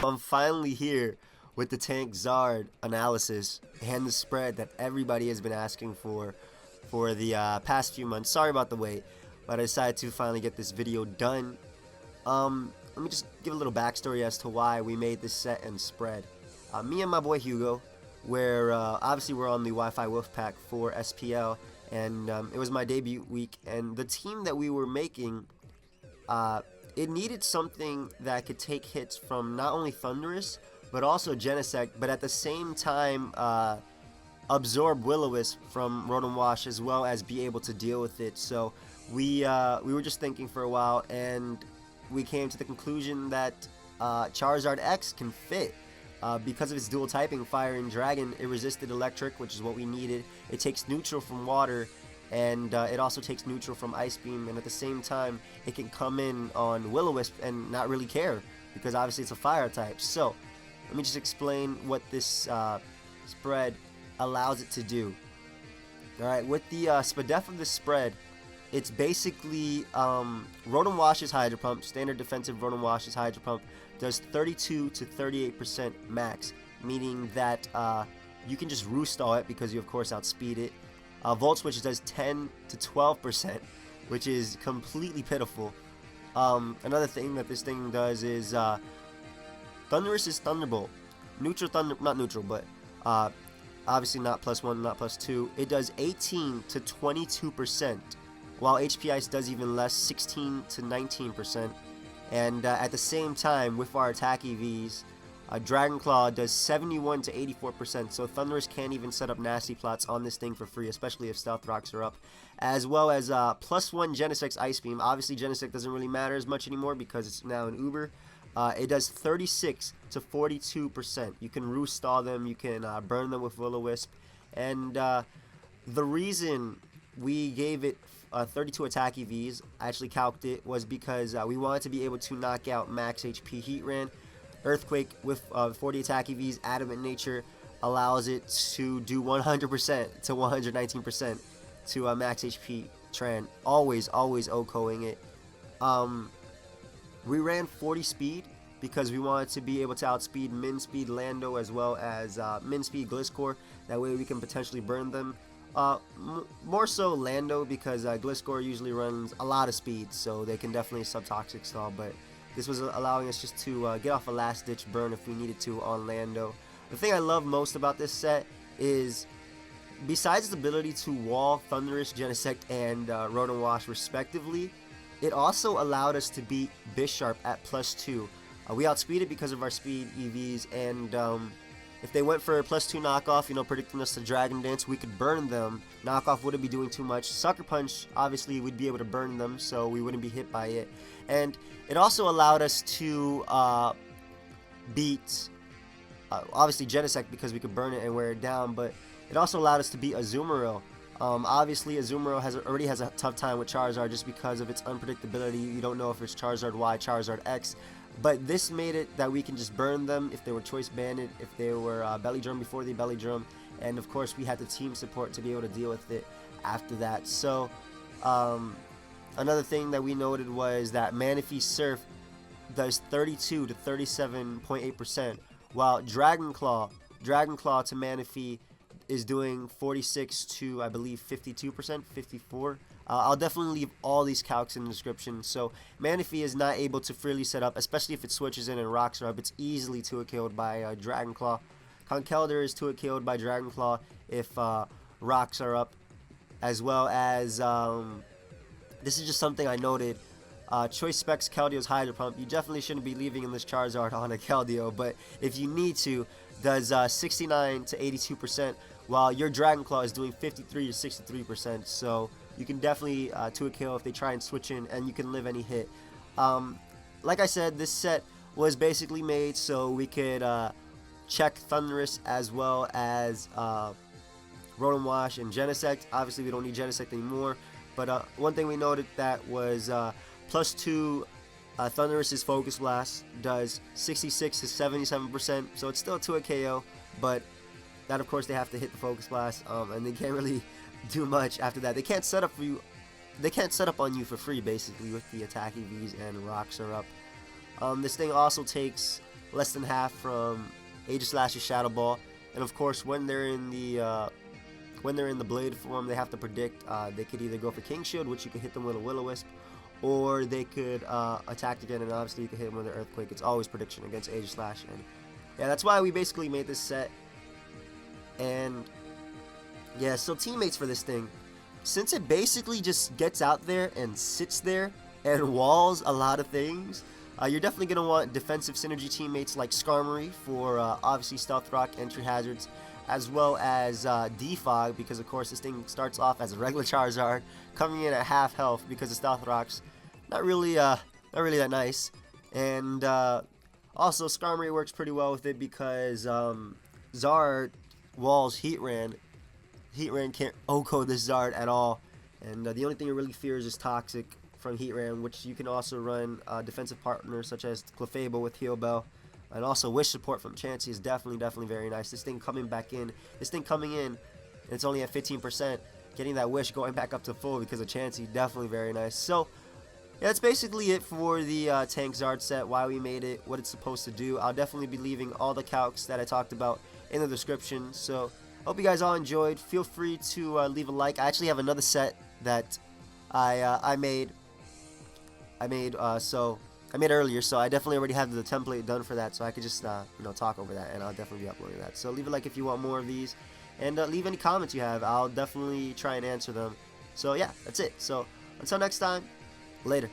I'm finally here with the tank Zard analysis and the spread that everybody has been asking for the past few months. Sorry about the wait, but I decided to finally get this video done. Let me just give a little backstory as to why we made this set and spread. Me and my boy Hugo, where obviously we're on the Wi-Fi Wolfpack for SPL, and it was my debut week, and the team that we were making, it needed something that could take hits from not only Thundurus, but also Genesect, but at the same time absorb Will-O-Wisp from Rotom-Wash as well as be able to deal with it. So we were just thinking for a while, and we came to the conclusion that Charizard X can fit. Because of its dual typing, Fire and Dragon, it resisted Electric, which is what we needed. It takes neutral from Water, and it also takes neutral from Ice Beam, and at the same time it can come in on Will-O-Wisp and not really care, because obviously it's a fire type. So let me just explain what this spread allows it to do. Alright, with the SPDEF of the spread, it's basically Rotom-Wash's Hydro Pump, standard defensive Rotom-Wash's Hydro Pump, does 32 to 38% max, meaning that you can just roost all it because you of course outspeed it. Volt Switch does 10 to 12%, which is completely pitiful. Another thing that this thing does is Thundurus is Thunderbolt. Not neutral, but obviously not +1, not +2. It does 18 to 22%, while HP Ice does even less, 16 to 19%. And at the same time, with our attack EVs, Dragon Claw does 71 to 84%, so Thundurus can't even set up nasty plots on this thing for free, especially if Stealth Rocks are up. As well as +1 Genesect's Ice Beam. Obviously Genesect doesn't really matter as much anymore because it's now an Uber. It does 36 to 42%. You can roost stall them, you can burn them with Will-O-Wisp. And the reason we gave it 32 attack EVs, I actually calced it, was because we wanted to be able to knock out max HP Heatran. Earthquake with 40 attack EVs, Adamant Nature, allows it to do 100% to 119% to max HP Tran. Always OHKOing it. We ran 40 speed because we wanted to be able to outspeed min speed Lando as well as min speed Gliscor. That way we can potentially burn them. More so Lando because Gliscor usually runs a lot of speed, so they can definitely sub-toxic stall, but this was allowing us just to get off a last-ditch burn if we needed to on Lando. The thing I love most about this set is, besides its ability to wall Thundurus, Genesect, and Rotom-Wash respectively, it also allowed us to beat Bisharp at +2. We outspeeded because of our speed EVs, and if they went for a +2 knockoff, predicting us to Dragon Dance, we could burn them. Knockoff wouldn't be doing too much. Sucker Punch, obviously, we'd be able to burn them, so we wouldn't be hit by it. And it also allowed us to beat, obviously, Genesect because we could burn it and wear it down, but it also allowed us to beat Azumarill. Obviously, Azumarill already has a tough time with Charizard just because of its unpredictability. You don't know if it's Charizard Y, Charizard X. But this made it that we can just burn them if they were choice banded, if they were belly drum before they belly drum, and of course we had the team support to be able to deal with it after that. So another thing that we noted was that Manaphy Surf does 32 to 37.8%, while Dragon Claw to Manaphy is doing 46 to, I believe, 52%, 54%. I'll definitely leave all these calcs in the description. So Manaphy is not able to freely set up, especially if it switches in and rocks are up. It's easily 2-killed by Dragon Claw. Conkeldurr is 2-killed by Dragon Claw if rocks are up, as well as this is just something I noted. Choice Specs Keldio's Hydro Pump. You definitely shouldn't be leaving in this Charizard on a Keldeo, but if you need to, does 69 to 82%, while your Dragon Claw is doing 53 to 63%. So you can definitely 2-kill if they try and switch in, and you can live any hit. Like I said, this set was basically made so we could check Thundurus as well as Rotom-Wash and Genesect. Obviously, we don't need Genesect anymore, but one thing we noted that was +2 Thundurus' Focus Blast does 66 to 77%, so it's still 2-KO, but that of course they have to hit the Focus Blast, and they can't really do much after that. They can't set up for you. They can't set up on you for free basically with the attack EVs and rocks are up. This thing also takes less than half from Aegislash's Shadow Ball. And of course, when they're in the blade form, they have to predict. They could either go for King Shield, which you could hit them with a Will-O-Wisp, or they could attack again, and obviously you can hit them with an Earthquake. It's always prediction against Aegislash, and yeah, that's why we basically made this set. And yeah, so teammates for this thing, since it basically just gets out there and sits there and walls a lot of things, you're definitely going to want defensive synergy teammates like Skarmory for obviously Stealth Rock entry hazards, as well as Defog, because of course this thing starts off as a regular Charizard, coming in at half health because the Stealth Rock's not really that nice. And also Skarmory works pretty well with it because Zard walls Heatran. Heatran can't OHKO this Zard at all, and the only thing it really fears is Toxic from Heatran, which you can also run defensive partners such as Clefable with Heal Bell, and also Wish support from Chansey is definitely very nice. This thing coming in, and it's only at 15%. Getting that Wish going back up to full because of Chansey, definitely very nice. So yeah, that's basically it for the Tank Zard set, why we made it, what it's supposed to do. I'll definitely be leaving all the calcs that I talked about in the description. So hope you guys all enjoyed. Feel free to leave a like. I actually have another set that I made earlier, so I definitely already have the template done for that, so I could just talk over that, and I'll definitely be uploading that. So leave a like if you want more of these, and leave any comments you have. I'll definitely try and answer them. So yeah, that's it. So until next time, later.